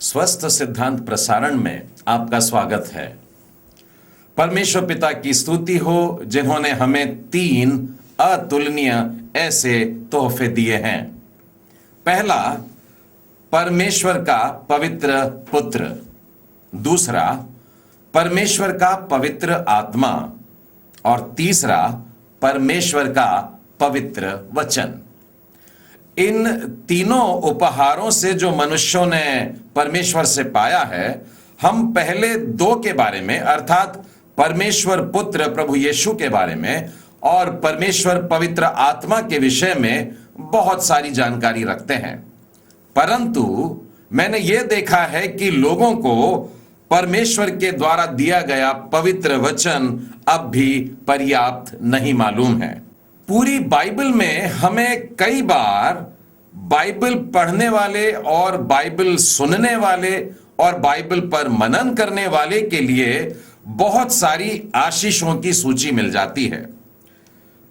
स्वस्थ सिद्धांत प्रसारण में आपका स्वागत है। परमेश्वर पिता की स्तुति हो जिन्होंने हमें 3 अतुलनीय ऐसे तोहफे दिए हैं। पहला, परमेश्वर का पवित्र पुत्र। दूसरा, परमेश्वर का पवित्र आत्मा। और तीसरा, परमेश्वर का पवित्र वचन। इन तीनों उपहारों से जो मनुष्यों ने परमेश्वर से पाया है, हम पहले 2 के बारे में अर्थात परमेश्वर पुत्र प्रभु यीशु के बारे में और परमेश्वर पवित्र आत्मा के विषय में बहुत सारी जानकारी रखते हैं। परंतु मैंने यह देखा है कि लोगों को परमेश्वर के द्वारा दिया गया पवित्र वचन अब भी पर्याप्त नहीं मालूम है। पूरी बाइबल में हमें कई बार बाइबल पढ़ने वाले और बाइबल सुनने वाले और बाइबल पर मनन करने वाले के लिए बहुत सारी आशीषों की सूची मिल जाती है।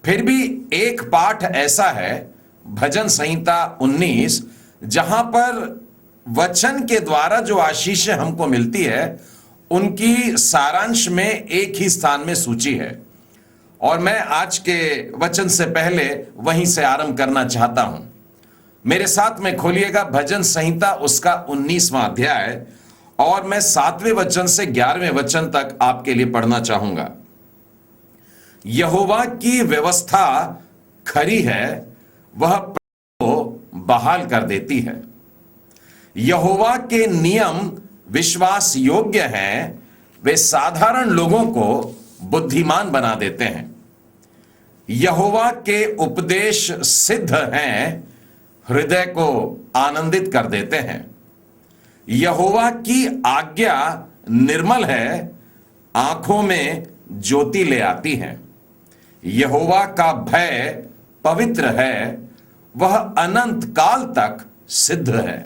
फिर भी एक पाठ ऐसा है, भजन संहिता 19, जहां पर वचन के द्वारा जो आशीषें हमको मिलती है उनकी सारांश में एक ही स्थान में सूची है। और मैं आज के वचन से पहले वहीं से आरंभ करना चाहता हूं। मेरे साथ में खोलिएगा भजन संहिता उसका 19वां अध्याय, और मैं 7वें वचन से 11वें वचन तक आपके लिए पढ़ना चाहूंगा। यहोवा की व्यवस्था खरी है, वह प्राण को बहाल कर देती है। यहोवा के नियम विश्वास योग्य हैं, वे साधारण लोगों को बुद्धिमान बना देते हैं। यहोवा के उपदेश सिद्ध हैं, हृदय को आनंदित कर देते हैं। यहोवा की आज्ञा निर्मल है, आंखों में ज्योति ले आती है। यहोवा का भय पवित्र है, वह अनंत काल तक सिद्ध है।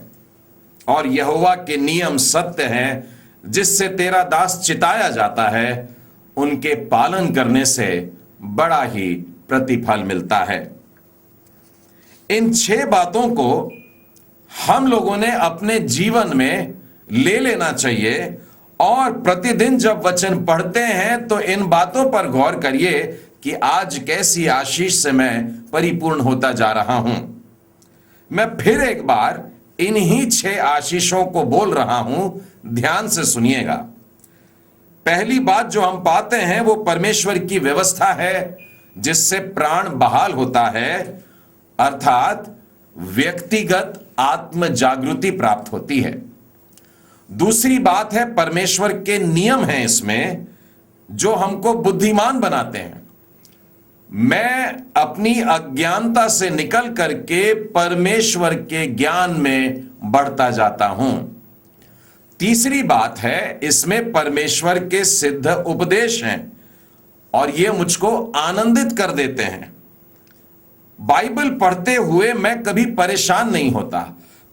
और यहोवा के नियम सत्य हैं, जिससे तेरा दास चिताया जाता है, उनके पालन करने से बड़ा ही प्रतिफल मिलता है। इन 6 बातों को हम लोगों ने अपने जीवन में ले लेना चाहिए, और प्रतिदिन जब वचन पढ़ते हैं तो इन बातों पर गौर करिए कि आज कैसी आशीष से मैं परिपूर्ण होता जा रहा हूं। मैं फिर एक बार इन्हीं 6 आशीषों को बोल रहा हूं, ध्यान से सुनिएगा। पहली बात जो हम पाते हैं वो परमेश्वर की व्यवस्था है, जिससे प्राण बहाल होता है, अर्थात व्यक्तिगत आत्म जागृति प्राप्त होती है। दूसरी बात है परमेश्वर के नियम हैं इसमें, जो हमको बुद्धिमान बनाते हैं। मैं अपनी अज्ञानता से निकल करके परमेश्वर के ज्ञान में बढ़ता जाता हूं। तीसरी बात है, इसमें परमेश्वर के सिद्ध उपदेश हैं, और ये मुझको आनंदित कर देते हैं। बाइबल पढ़ते हुए मैं कभी परेशान नहीं होता।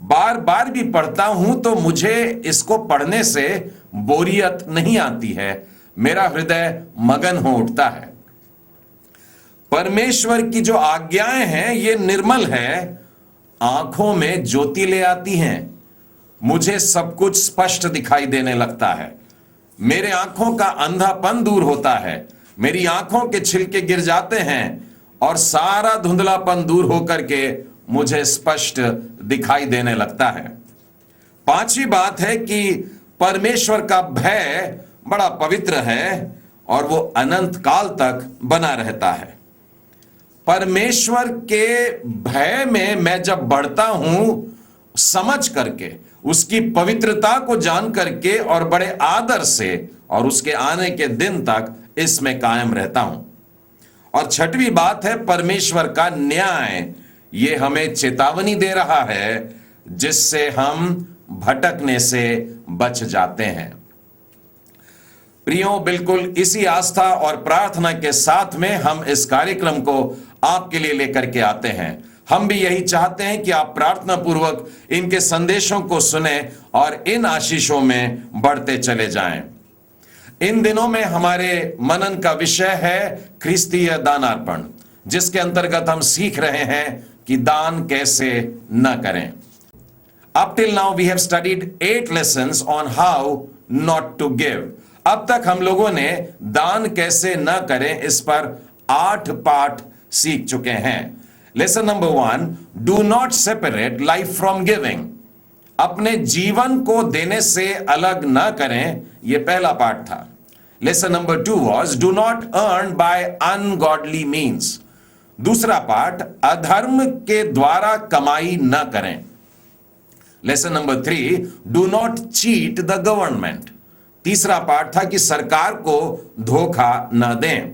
बार बार भी पढ़ता हूं तो मुझे इसको पढ़ने से बोरियत नहीं आती है, मेरा हृदय मगन हो उठता है। परमेश्वर की जो आज्ञाएं हैं ये निर्मल है, आंखों में ज्योति ले आती हैं। मुझे सब कुछ स्पष्ट दिखाई देने लगता है। मेरे आंखों का अंधापन दूर होता है, मेरी आंखों के छिलके गिर जाते हैं, और सारा धुंधलापन दूर होकर के मुझे स्पष्ट दिखाई देने लगता है। 5वीं बात है कि परमेश्वर का भय बड़ा पवित्र है, और वो अनंत काल तक बना रहता है। परमेश्वर के भय में मैं जब बढ़ता हूं, समझ करके, उसकी पवित्रता को जान करके और बड़े आदर से, और उसके आने के दिन तक इसमें कायम रहता हूं। और 6वीं बात है परमेश्वर का न्याय। ये हमें चेतावनी दे रहा है, जिससे हम भटकने से बच जाते हैं। प्रियो, बिल्कुल इसी आस्था और प्रार्थना के साथ में हम इस कार्यक्रम को आपके लिए लेकर के आते हैं। हम भी यही चाहते हैं कि आप प्रार्थना पूर्वक इनके संदेशों को सुने और इन आशीषों में बढ़ते चले जाएं। इन दिनों में हमारे मनन का विषय है ख्रिस्तीय दानार्पण, जिसके अंतर्गत हम सीख रहे हैं कि दान कैसे न करें। Up till now we have studied 8 lessons on how not to give. अब तक हम लोगों ने दान कैसे न करें इस पर 8 पाठ सीख चुके हैं। Lesson number 1, do not separate life from giving. अपने जीवन को देने से अलग न करें, यह पहला पाठ था। Lesson number 2 was do not earn by ungodly means. दूसरा पाठ, अधर्म के द्वारा कमाई न करें। Lesson number 3, do not cheat the government. तीसरा पाठ था कि सरकार को धोखा न दें।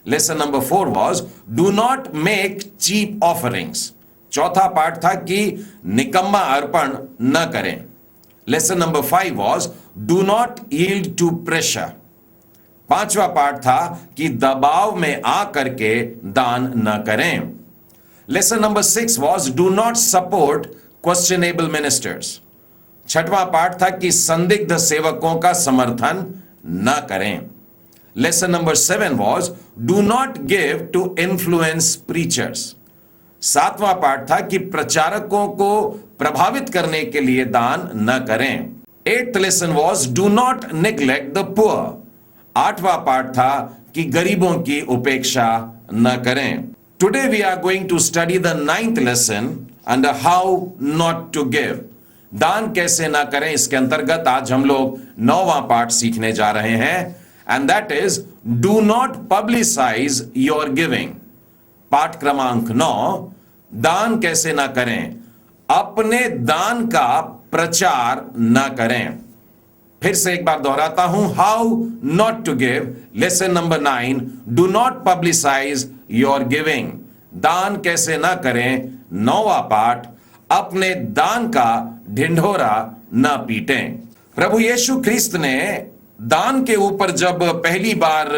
Lesson number 4 was do not make cheap offerings. चौथा पाठ था कि निकम्मा अर्पण न करें। Lesson number 5 was do not yield to pressure. पांचवा पाठ था कि दबाव में आकर के दान न करें। Lesson number 6 was do not support questionable ministers. छठवां पाठ था कि संदिग्ध सेवकों का समर्थन न करें। Lesson number 7 was do not give to influence preachers. सातवां पाठ था कि प्रचारकों को प्रभावित करने के लिए दान न करें। 8th lesson was do not neglect the poor. आठवां पाठ था कि गरीबों की उपेक्षा न करें। Today we are going to study the 9th lesson under how not to give. दान कैसे ना करें, इसके अंतर्गत आज हम लोग 9वां पाठ सीखने जा रहे हैं, and that is do not publicize your giving. पाठ क्रमांक 9, दान कैसे ना करें, अपने दान का प्रचार ना करें। फिर से एक बार दोहराता हूं, how not to give. Lesson number 9, do not publicize your giving. दान कैसे ना करें, 9वां पाठ, अपने दान का ढिंढोरा न पीटें। प्रभु यीशु ख्रिस्त ने दान के ऊपर जब पहली बार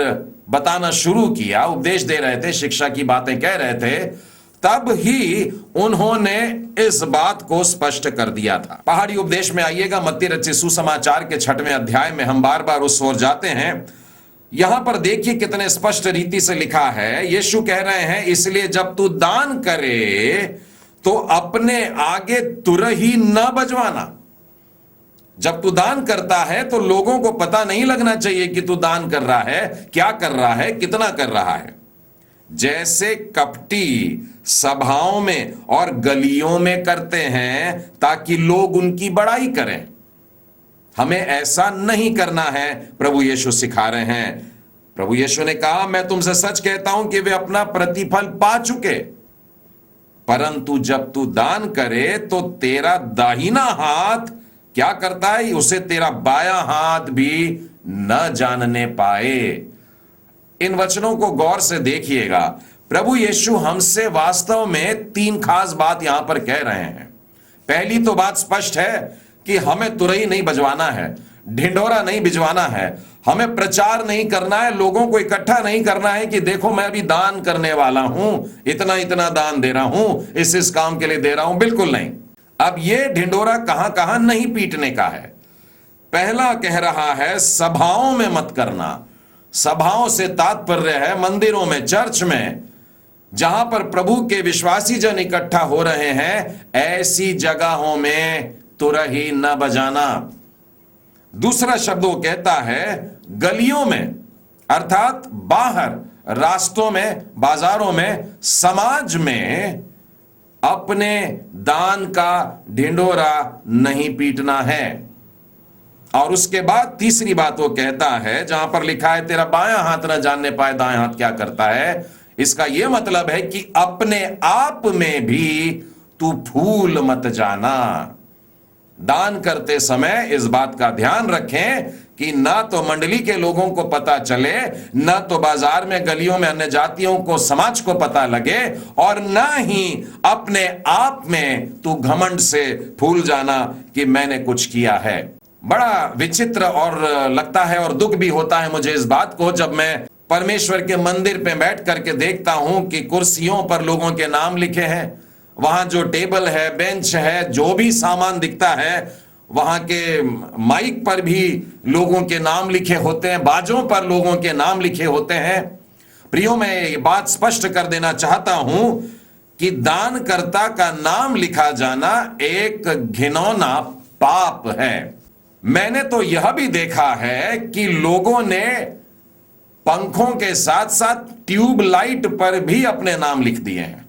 बताना शुरू किया, उपदेश दे रहे थे, शिक्षा की बातें कह रहे थे, तब ही उन्होंने इस बात को स्पष्ट कर दिया था। पहाड़ी उपदेश में आइएगा, मत्ती रचित सुसमाचार के 6वें अध्याय में हम बार बार उस ओर जाते हैं। यहां पर देखिए कितने स्पष्ट रीति से लिखा है। यीशु कह रहे हैं, इसलिए जब तू दान करे तो अपने आगे तुरही न बजवाना। जब तू दान करता है तो लोगों को पता नहीं लगना चाहिए कि तू दान कर रहा है, क्या कर रहा है, कितना कर रहा है। जैसे कपटी सभाओं में और गलियों में करते हैं ताकि लोग उनकी बड़ाई करें, हमें ऐसा नहीं करना है, प्रभु यीशु सिखा रहे हैं। प्रभु यीशु ने कहा, मैं तुमसे सच कहता हूं कि वे अपना प्रतिफल पा चुके। परंतु जब तू दान करे तो तेरा दाहिना हाथ क्या करता है, उसे तेरा बायां हाथ भी न जानने पाए। इन वचनों को गौर से देखिएगा। प्रभु यीशु हमसे वास्तव में 3 खास बात यहां पर कह रहे हैं। पहली तो बात स्पष्ट है कि हमें तुरही नहीं बजवाना है, ढिंढोरा नहीं भिजवाना है, हमें प्रचार नहीं करना है, लोगों को इकट्ठा नहीं करना है कि देखो मैं भी दान करने वाला हूं, इतना इतना दान दे रहा हूं, इस काम के लिए दे रहा हूं। बिल्कुल नहीं। अब यह ढिंढोरा कहां कहां नहीं पीटने का है। पहला कह रहा है सभाओं में मत करना। सभाओं से तात्पर्य है मंदिरों में, चर्च में, जहां पर प्रभु के विश्वासी जन इकट्ठा हो रहे हैं, ऐसी जगहों में तुरही न बजाना। दूसरा शब्द वो कहता है गलियों में, अर्थात बाहर, रास्तों में, बाजारों में, समाज में अपने दान का ढिंढोरा नहीं पीटना है। और उसके बाद तीसरी बात वो कहता है, जहां पर लिखा है तेरा बायां हाथ न जानने पाए दाएं हाथ क्या करता है, इसका यह मतलब है कि अपने आप में भी तू भूल मत जाना। दान करते समय इस बात का ध्यान रखें कि ना तो मंडली के लोगों को पता चले, ना तो बाजार में, गलियों में अन्य जातियों को, समाज को पता लगे, और ना ही अपने आप में तू घमंड से भूल जाना कि मैंने कुछ किया है। बड़ा विचित्र और लगता है और दुख भी होता है मुझे इस बात को, जब मैं परमेश्वर के मंदिर पे बैठ करके देखता हूं कि कुर्सियों पर लोगों के नाम लिखे हैं, वहां जो टेबल है, बेंच है, जो भी सामान दिखता है, वहां के माइक पर भी लोगों के नाम लिखे होते हैं, बाजों पर लोगों के नाम लिखे होते हैं। प्रियो, मैं ये बात स्पष्ट कर देना चाहता हूं कि दानकर्ता का नाम लिखा जाना एक घिनौना पाप है। मैंने तो यह भी देखा है कि लोगों ने पंखों के साथ साथ ट्यूबलाइट पर भी अपने नाम लिख दिए हैं।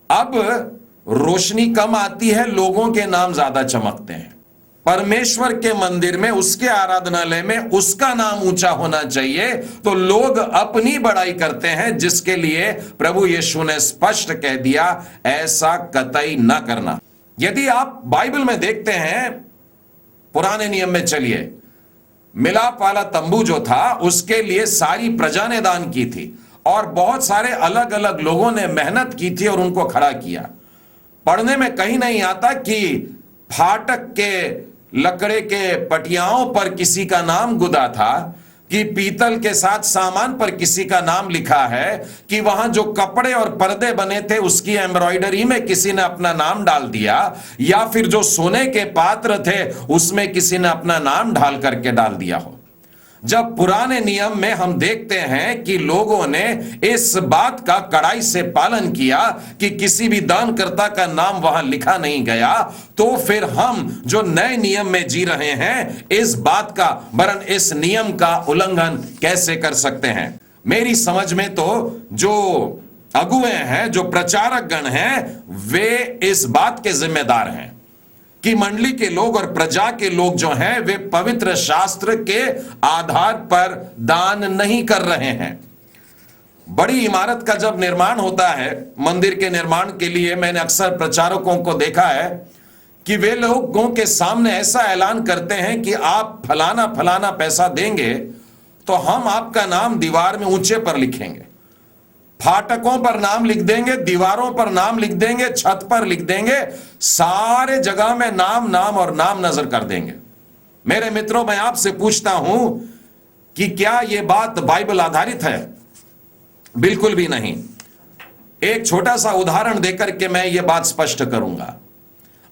अब रोशनी कम आती है, लोगों के नाम ज्यादा चमकते हैं। परमेश्वर के मंदिर में, उसके आराधनालय में उसका नाम ऊंचा होना चाहिए, तो लोग अपनी बड़ाई करते हैं, जिसके लिए प्रभु यीशु ने स्पष्ट कह दिया, ऐसा कतई ना करना। यदि आप बाइबल में देखते हैं, पुराने नियम में चलिए, मिलाप वाला तंबू जो था उसके लिए सारी प्रजा ने दान की थी और बहुत सारे अलग अलग लोगों ने मेहनत की थी और उनको खड़ा किया। पढ़ने में कहीं नहीं आता कि फाटक के लकड़े के पटियाओं पर किसी का नाम गुदा था, कि पीतल के साथ सामान पर किसी का नाम लिखा है, कि वहां जो कपड़े और पर्दे बने थे उसकी एम्ब्रॉयडरी में किसी ने अपना नाम डाल दिया, या फिर जो सोने के पात्र थे उसमें किसी ने अपना नाम डाल करके डाल दिया हो। जब पुराने नियम में हम देखते हैं कि लोगों ने इस बात का कड़ाई से पालन किया कि किसी भी दानकर्ता का नाम वहां लिखा नहीं गया, तो फिर हम जो नए नियम में जी रहे हैं, इस बात का, वरन इस नियम का उल्लंघन कैसे कर सकते हैं? मेरी समझ में तो जो अगुए हैं, जो प्रचारक गण हैं, वे इस बात के जिम्मेदार हैं कि मंडली के लोग और प्रजा के लोग जो हैं, वे पवित्र शास्त्र के आधार पर दान नहीं कर रहे हैं। बड़ी इमारत का जब निर्माण होता है, मंदिर के निर्माण के लिए, मैंने अक्सर प्रचारकों को देखा है कि वे लोगों के सामने ऐसा ऐलान करते हैं कि आप फलाना फलाना पैसा देंगे तो हम आपका नाम दीवार में ऊंचे पर लिखेंगे, फाटकों पर नाम लिख देंगे, दीवारों पर नाम लिख देंगे, छत पर लिख देंगे, सारे जगह में नाम नाम और नाम नजर कर देंगे। मेरे मित्रों, मैं आपसे पूछता हूं कि क्या यह बात बाइबल आधारित है? बिल्कुल भी नहीं। एक छोटा सा उदाहरण देकर के मैं यह बात स्पष्ट करूंगा।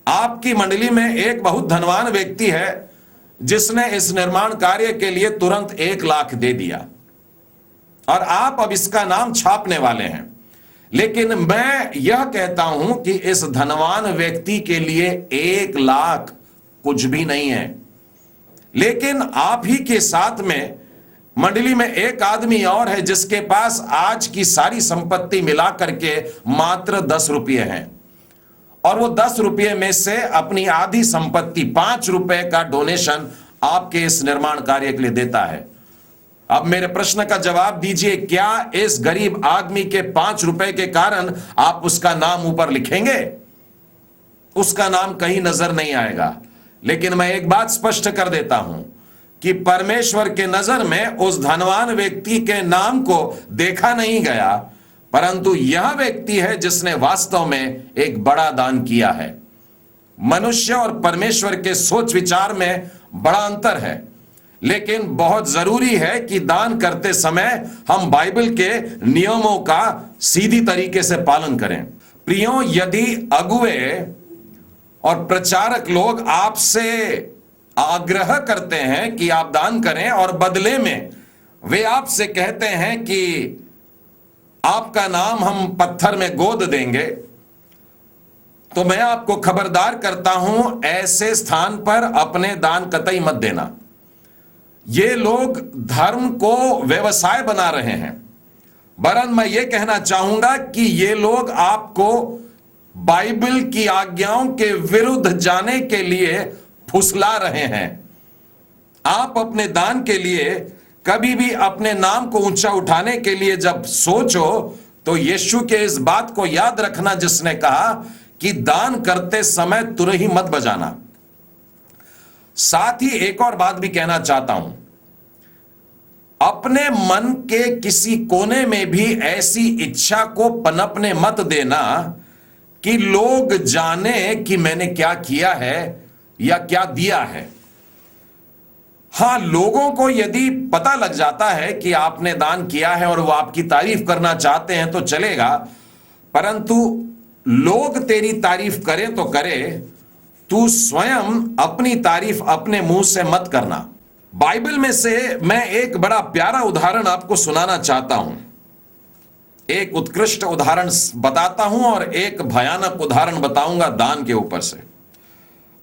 आपकी मंडली में एक बहुत धनवान व्यक्ति है जिसने इस निर्माण कार्य के लिए तुरंत 1 लाख दे दिया और आप अब इसका नाम छापने वाले हैं। लेकिन मैं यह कहता हूं कि इस धनवान व्यक्ति के लिए 1 लाख कुछ भी नहीं है। लेकिन आप ही के साथ में मंडली में एक आदमी और है जिसके पास आज की सारी संपत्ति मिला करके मात्र 10 रुपये हैं, और वो 10 रुपये में से अपनी आधी संपत्ति 5 रुपए का डोनेशन आपके इस निर्माण कार्य के लिए देता है। अब मेरे प्रश्न का जवाब दीजिए, क्या इस गरीब आदमी के 5 रुपए के कारण आप उसका नाम ऊपर लिखेंगे? उसका नाम कहीं नजर नहीं आएगा। लेकिन मैं एक बात स्पष्ट कर देता हूं कि परमेश्वर के नजर में उस धनवान व्यक्ति के नाम को देखा नहीं गया, परंतु यह व्यक्ति है जिसने वास्तव में एक बड़ा दान किया है। मनुष्य और परमेश्वर के सोच विचार में बड़ा अंतर है, लेकिन बहुत जरूरी है कि दान करते समय हम बाइबल के नियमों का सीधी तरीके से पालन करें। प्रियो, यदि अगुए और प्रचारक लोग आपसे आग्रह करते हैं कि आप दान करें और बदले में वे आपसे कहते हैं कि आपका नाम हम पत्थर में गोद देंगे, तो मैं आपको खबरदार करता हूं, ऐसे स्थान पर अपने दान कतई मत देना। ये लोग धर्म को व्यवसाय बना रहे हैं, वरन मैं ये कहना चाहूंगा कि ये लोग आपको बाइबल की आज्ञाओं के विरुद्ध जाने के लिए फुसला रहे हैं। आप अपने दान के लिए कभी भी अपने नाम को ऊंचा उठाने के लिए जब सोचो, तो यीशु के इस बात को याद रखना जिसने कहा कि दान करते समय तुरही मत बजाना। साथ ही एक और बात भी कहना चाहता हूं, अपने मन के किसी कोने में भी ऐसी इच्छा को पनपने मत देना कि लोग जाने कि मैंने क्या किया है या क्या दिया है। हां, लोगों को यदि पता लग जाता है कि आपने दान किया है और वो आपकी तारीफ करना चाहते हैं तो चलेगा, परंतु लोग तेरी तारीफ करें तो करें, तू स्वयं अपनी तारीफ अपने मुंह से मत करना। बाइबल में से मैं एक बड़ा प्यारा उदाहरण आपको सुनाना चाहता हूं। एक उत्कृष्ट उदाहरण बताता हूं और एक भयानक उदाहरण बताऊंगा दान के ऊपर से।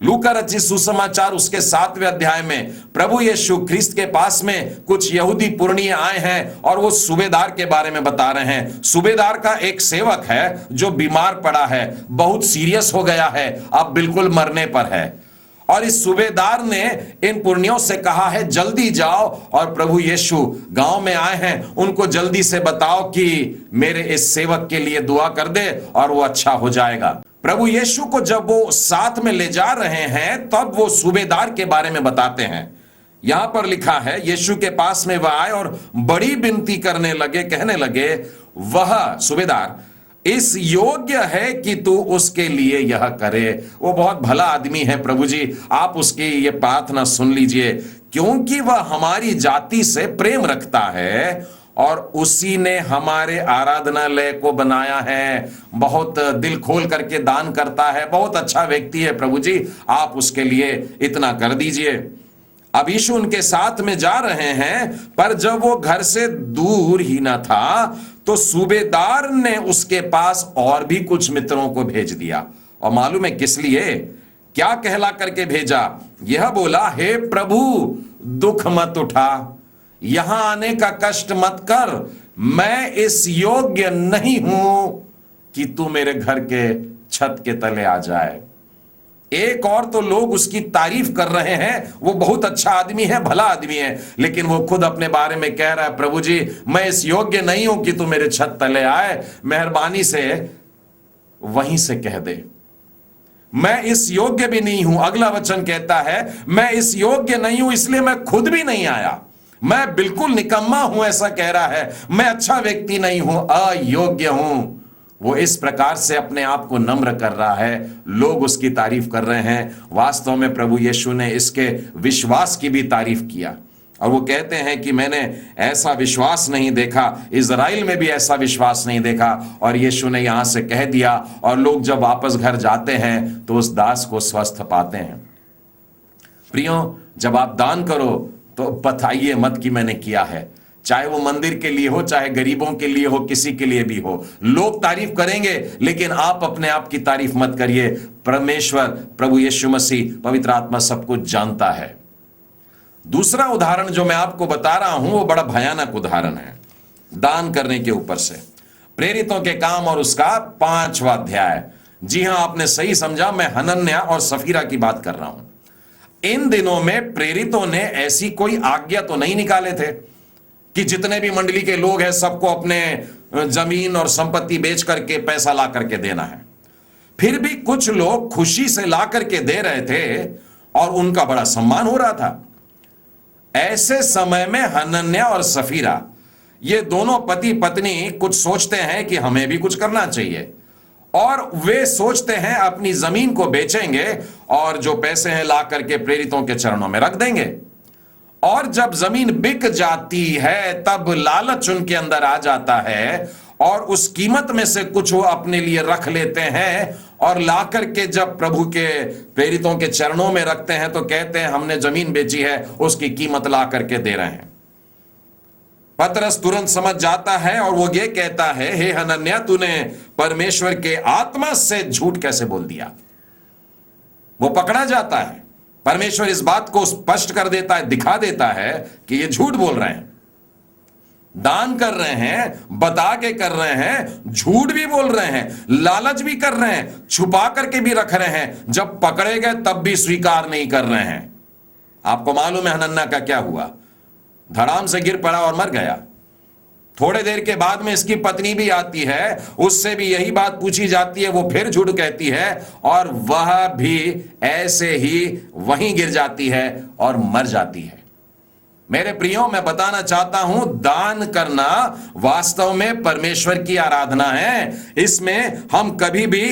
लूका रचित सुसमाचार उसके 7वें अध्याय में प्रभु यीशु ख्रिस्त के पास में कुछ यहूदी पुरनिये आए हैं और वो सूबेदार के बारे में बता रहे हैं। सूबेदार का एक सेवक है जो बीमार पड़ा है, बहुत सीरियस हो गया है, अब बिल्कुल मरने पर है। और इस सूबेदार ने इन पुरनियों से कहा है जल्दी जाओ और प्रभु यीशु गांव में आए हैं, उनको जल्दी से बताओ कि मेरे इस सेवक के लिए दुआ कर दे और वो अच्छा हो जाएगा। प्रभु यीशु को जब वो साथ में ले जा रहे हैं तब वो सूबेदार के बारे में बताते हैं। यहां पर लिखा है यीशु के पास में वह आए और बड़ी विनती करने लगे, कहने लगे वह सूबेदार इस योग्य है कि तू उसके लिए यह करे। वो बहुत भला आदमी है प्रभु जी, आप उसकी ये प्रार्थना सुन लीजिए, क्योंकि वह हमारी जाति से प्रेम रखता है और उसी ने हमारे आराधनालय को बनाया है, बहुत दिल खोल करके दान करता है, बहुत अच्छा व्यक्ति है प्रभु जी, आप उसके लिए इतना कर दीजिए। अब यीशु उनके साथ में जा रहे हैं, पर जब वो घर से दूर ही ना था तो सूबेदार ने उसके पास और भी कुछ मित्रों को भेज दिया। और मालूम है किस लिए, क्या कहला करके भेजा? यह बोला, हे प्रभु दुख मत उठा, यहां आने का कष्ट मत कर, मैं इस योग्य नहीं हूं कि तू मेरे घर के छत के तले आ जाए। एक और तो लोग उसकी तारीफ कर रहे हैं, वो बहुत अच्छा आदमी है, भला आदमी है, लेकिन वो खुद अपने बारे में कह रहा है प्रभु जी मैं इस योग्य नहीं हूं कि तू मेरे छत तले आए, मेहरबानी से वहीं से कह दे मैं इस योग्य भी नहीं हूं। अगला वचन कहता है मैं इस योग्य नहीं हूं इसलिए मैं खुद भी नहीं आया, मैं बिल्कुल निकम्मा हूं ऐसा कह रहा है, मैं अच्छा व्यक्ति नहीं हूं, अयोग्य हूं। वो इस प्रकार से अपने आप को नम्र कर रहा है, लोग उसकी तारीफ कर रहे हैं। वास्तव में प्रभु यीशु ने इसके विश्वास की भी तारीफ किया और वो कहते हैं कि मैंने ऐसा विश्वास नहीं देखा, इज़राइल में भी ऐसा विश्वास नहीं देखा। और यीशु ने यहां से कह दिया और लोग जब वापस घर जाते हैं तो उस दास को स्वस्थ पाते हैं। प्रियो, जब आप दान करो तो बताइए मत कि मैंने किया है, चाहे वो मंदिर के लिए हो, चाहे गरीबों के लिए हो, किसी के लिए भी हो। लोग तारीफ करेंगे लेकिन आप अपने आप की तारीफ मत करिए। परमेश्वर प्रभु यीशु मसीह पवित्र आत्मा सब कुछ जानता है। दूसरा उदाहरण जो मैं आपको बता रहा हूं वो बड़ा भयानक उदाहरण है दान करने के ऊपर से। प्रेरितों के काम और उसका 5वां अध्याय। जी हां, आपने सही समझा, मैं हनन्याह और सफीरा की बात कर रहा हूं। इन दिनों में प्रेरितों ने ऐसी कोई आज्ञा तो नहीं निकाले थे कि जितने भी मंडली के लोग हैं सबको अपने जमीन और संपत्ति बेच करके पैसा ला करके देना है। फिर भी कुछ लोग खुशी से ला करके दे रहे थे और उनका बड़ा सम्मान हो रहा था। ऐसे समय में हनन्याह और सफीरा, ये दोनों पति पत्नी कुछ सोचते हैं कि हमें भी कुछ करना चाहिए और वे सोचते हैं अपनी जमीन को बेचेंगे और जो पैसे हैं ला करके प्रेरितों के चरणों में रख देंगे। और जब जमीन बिक जाती है तब लालच उनके अंदर आ जाता है और उस कीमत में से कुछ वो अपने लिए रख लेते हैं और ला करके जब प्रभु के प्रेरितों के चरणों में रखते हैं तो कहते हैं हमने जमीन बेची है, उसकी कीमत ला करके दे रहे हैं। पतरस तुरंत समझ जाता है और वो ये कहता है, हे हनन्याह, तूने परमेश्वर के आत्मा से झूठ कैसे बोल दिया। वो पकड़ा जाता है। परमेश्वर इस बात को स्पष्ट कर देता है, दिखा देता है कि ये झूठ बोल रहे हैं, दान कर रहे हैं, बता के कर रहे हैं, झूठ भी बोल रहे हैं, लालच भी कर रहे हैं, छुपा करके भी रख रहे हैं, जब पकड़े गए तब भी स्वीकार नहीं कर रहे हैं। आपको मालूम है हनन्याह का क्या हुआ? धड़ाम से गिर पड़ा और मर गया। थोड़े देर के बाद में इसकी पत्नी भी आती है, उससे भी यही बात पूछी जाती है, वो फिर झूठ कहती है और वह भी ऐसे ही वहीं गिर जाती है और मर जाती है। मेरे प्रियो, मैं बताना चाहता हूं दान करना वास्तव में परमेश्वर की आराधना है। इसमें हम कभी भी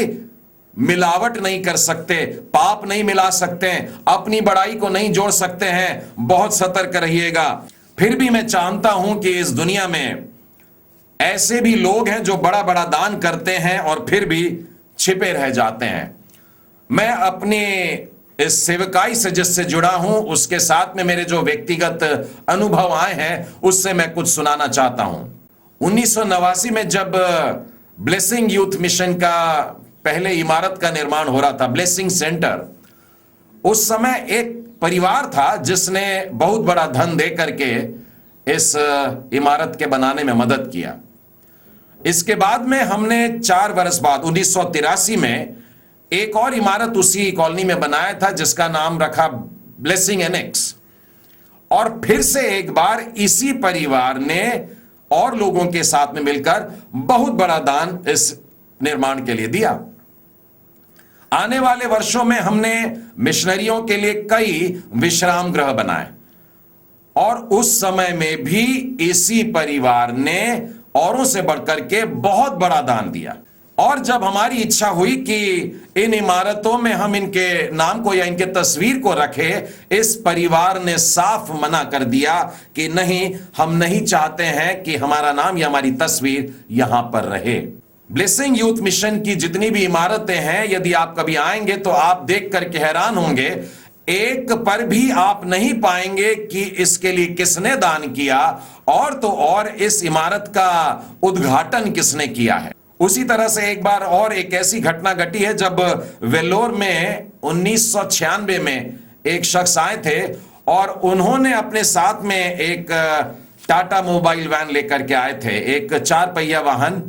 मिलावट नहीं कर सकते, पाप नहीं मिला सकते, अपनी बड़ाई को नहीं जोड़ सकते हैं। बहुत सतर्क रहिएगा। फिर भी मैं जानता हूं कि इस दुनिया में ऐसे भी लोग हैं जो बड़ा बड़ा दान करते हैं और फिर भी छिपे रह जाते हैं। मैं अपने इस सेवकाई से जिससे जुड़ा हूं उसके साथ में मेरे जो व्यक्तिगत अनुभव आए हैं उससे मैं कुछ सुनाना चाहता हूं। 1989 में जब ब्लेसिंग यूथ मिशन का पहले इमारत का निर्माण हो रहा था, ब्लेसिंग सेंटर, उस समय एक परिवार था जिसने बहुत बड़ा धन दे करके इस इमारत के बनाने में मदद किया। इसके बाद में हमने 4 वर्ष बाद 1983 में एक और इमारत उसी कॉलोनी में बनाया था जिसका नाम रखा ब्लेसिंग एनेक्स। और फिर से एक बार इसी परिवार ने और लोगों के साथ में मिलकर बहुत बड़ा दान इस निर्माण के लिए दिया। आने वाले वर्षों में हमने मिशनरियों के लिए कई विश्राम गृह बनाए और उस समय में भी इसी परिवार ने औरों से बढ़कर के बहुत बड़ा दान दिया। और जब हमारी इच्छा हुई कि इन इमारतों में हम इनके नाम को या इनके तस्वीर को रखें, इस परिवार ने साफ मना कर दिया कि नहीं, हम नहीं चाहते हैं कि हमारा नाम या हमारी तस्वीर यहां पर रहे। ब्लेसिंग यूथ मिशन की जितनी भी इमारतें हैं, यदि आप कभी आएंगे तो आप देख करके हैरान होंगे, एक पर भी आप नहीं पाएंगे कि इसके लिए किसने दान किया और तो और इस इमारत का उद्घाटन किसने किया है। उसी तरह से एक बार और एक ऐसी घटना घटी है जब वेल्लोर में 1996 में एक शख्स आए थे और उन्होंने अपने साथ में एक टाटा मोबाइल वैन लेकर के आए थे, एक 4 पहिया वाहन।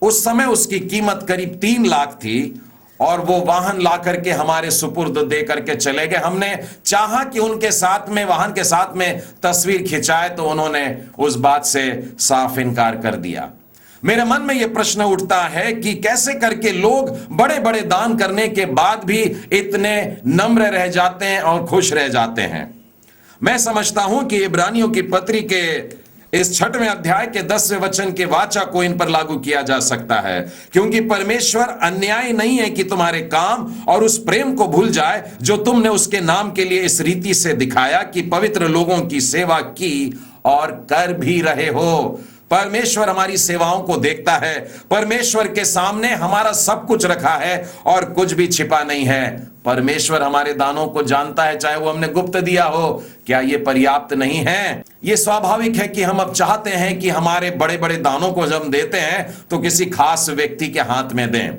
उस समय उसकी कीमत करीब 3 लाख थी और वो वाहन ला करके हमारे सुपुर्द दे करके चले गए। हमने चाहा कि उनके साथ में, वाहन के साथ में तस्वीर खिंचाए, तो उन्होंने उस बात से साफ इनकार कर दिया। मेरे मन में यह प्रश्न उठता है कि कैसे करके लोग बड़े बड़े दान करने के बाद भी इतने नम्र रह जाते हैं और खुश रह जाते हैं। मैं समझता हूं कि इब्रानियों की पत्री के इस 6वें अध्याय के 10वें वचन के वाचा को इन पर लागू किया जा सकता है, क्योंकि परमेश्वर अन्याय नहीं है कि तुम्हारे काम और उस प्रेम को भूल जाए जो तुमने उसके नाम के लिए इस रीति से दिखाया कि पवित्र लोगों की सेवा की और कर भी रहे हो। परमेश्वर हमारी सेवाओं को देखता है। परमेश्वर के सामने हमारा सब कुछ रखा है और कुछ भी छिपा नहीं है। परमेश्वर हमारे दानों को जानता है, चाहे वो हमने गुप्त दिया हो। क्या ये पर्याप्त नहीं है? ये स्वाभाविक है कि हम अब चाहते हैं कि हमारे बड़े बड़े दानों को जब हम देते हैं तो किसी खास व्यक्ति के हाथ में दें,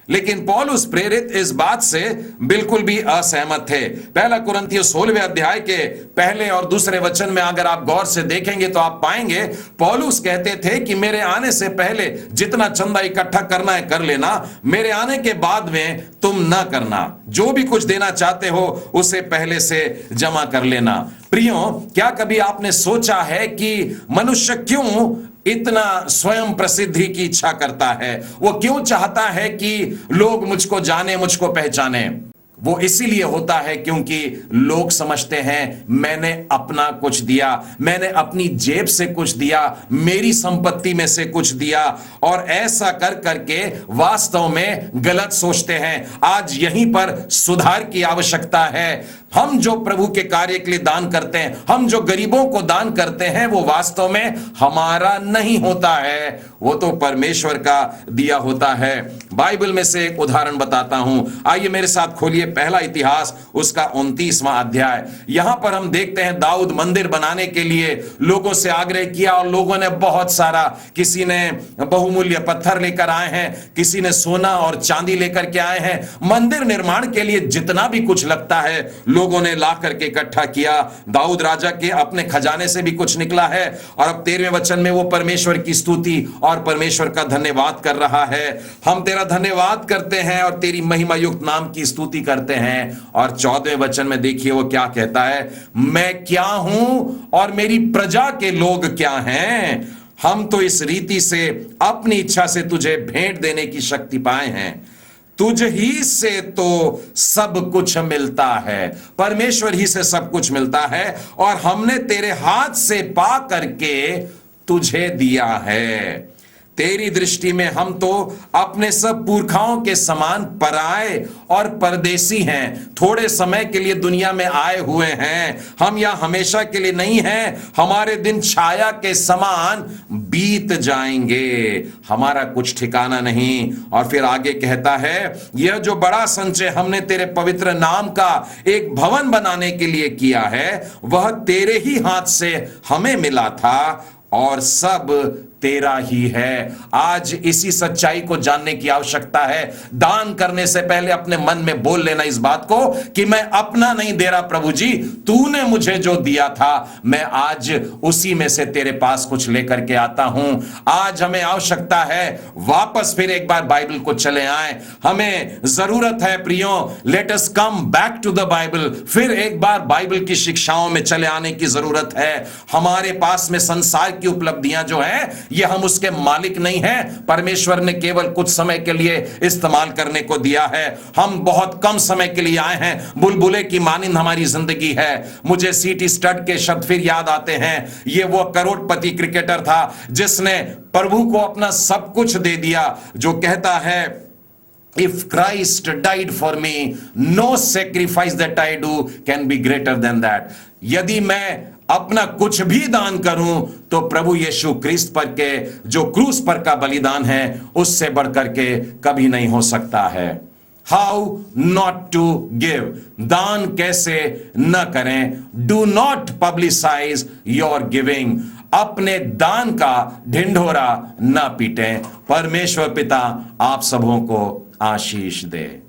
लेकिन पौलुस प्रेरित इस बात से बिल्कुल भी असहमत थे। पहला कुरिन्थियों 16वें अध्याय के पहले और दूसरे वचन में अगर आप गौर से देखेंगे तो आप पाएंगे पौलुस कहते थे कि मेरे आने से पहले जितना चंदा इकट्ठा करना है कर लेना, मेरे आने के बाद में तुम ना करना। जो भी कुछ देना चाहते हो उसे पहले से जमा कर लेना। प्रियो, क्या कभी आपने सोचा है कि मनुष्य क्यों इतना स्वयं प्रसिद्धि की इच्छा करता है? वो क्यों चाहता है कि लोग मुझको जाने, मुझको पहचाने? वो इसीलिए होता है क्योंकि लोग समझते हैं मैंने अपना कुछ दिया, मैंने अपनी जेब से कुछ दिया, मेरी संपत्ति में से कुछ दिया, और ऐसा कर करके वास्तव में गलत सोचते हैं। आज यहीं पर सुधार की आवश्यकता है। हम जो प्रभु के कार्य के लिए दान करते हैं, हम जो गरीबों को दान करते हैं, वो वास्तव में हमारा नहीं होता है, वो तो परमेश्वर का दिया होता है। बाइबल में से एक उदाहरण बताता हूं। आइए मेरे साथ खोलिए पहला इतिहास उसका 29वां अध्याय। यहां पर हम देखते हैं दाऊद मंदिर बनाने के लिए लोगों से आग्रह किया और लोगों ने बहुत सारा, किसी ने बहुमूल्य पत्थर लेकर आए हैं, किसी ने सोना और चांदी लेकर के आए हैं। मंदिर निर्माण के लिए जितना भी कुछ लगता है लोगों ने ला करके इकट्ठा किया। दाऊद राजा के अपने खजाने से भी कुछ निकला है और अब 13वें वचन में वो परमेश्वर की स्तुति और परमेश्वर का धन्यवाद कर रहा है। हम तेरा धन्यवाद करते हैं और तेरी महिमा युक्त नाम की स्तुति करते हैं। और 14वें वचन में देखिए वो क्या कहता है, मैं क्या हूं और मेरी प्रजा के लोग क्या हैं। हम तो इस रीति से अपनी इच्छा से तुझे भेंट देने की शक्ति पाए हैं। तुझ ही से तो सब कुछ मिलता है, परमेश्वर ही से सब कुछ मिलता है और हमने तेरे हाथ से पा करके तुझे दिया है। तेरी दृष्टि में हम तो अपने सब पुरखाओं के समान पराए और परदेसी हैं, थोड़े समय के लिए दुनिया में आए हुए हैं। हम यहां हमेशा के लिए नहीं हैं, हमारे दिन छाया के समान बीत जाएंगे, हमारा कुछ ठिकाना नहीं। और फिर आगे कहता है, यह जो बड़ा संचय हमने तेरे पवित्र नाम का एक भवन बनाने के लिए किया है, वह तेरे ही हाथ से हमें मिला था और सब तेरा ही है। आज इसी सच्चाई को जानने की आवश्यकता है। दान करने से पहले अपने मन में बोल लेना इस बात को कि मैं अपना नहीं दे रहा प्रभु जी, तूने मुझे जो दिया था मैं आज उसी में से तेरे पास कुछ लेकर के आता हूं। आज हमें आवश्यकता है वापस फिर एक बार बाइबल को चले आए। हमें जरूरत है प्रियो, let us come back to the Bible. फिर एक बार बाइबल की शिक्षाओं में चले आने की जरूरत है। हमारे पास में संसार की उपलब्धियां जो है ये हम उसके मालिक नहीं हैं। परमेश्वर ने केवल कुछ समय के लिए इस्तेमाल करने को दिया है। हम बहुत कम समय के लिए आए हैं। बुलबुले की मानिंद हमारी जिंदगी है। मुझे सीटी स्टड के शब्द फिर याद आते हैं। ये वो करोड़पति क्रिकेटर था जिसने प्रभु को अपना सब कुछ दे दिया, जो कहता है If Christ died for me, no sacrifice that I do can be greater than that. यदि मैं अपना कुछ भी दान करूं तो प्रभु यीशु क्रिस्त पर के जो क्रूस पर का बलिदान है उससे बढ़कर के कभी नहीं हो सकता है। हाउ नॉट टू गिव, दान कैसे न करें। Do not publicize your giving, अपने दान का ढिंढोरा न पीटें। परमेश्वर पिता आप सबों को आशीष दे।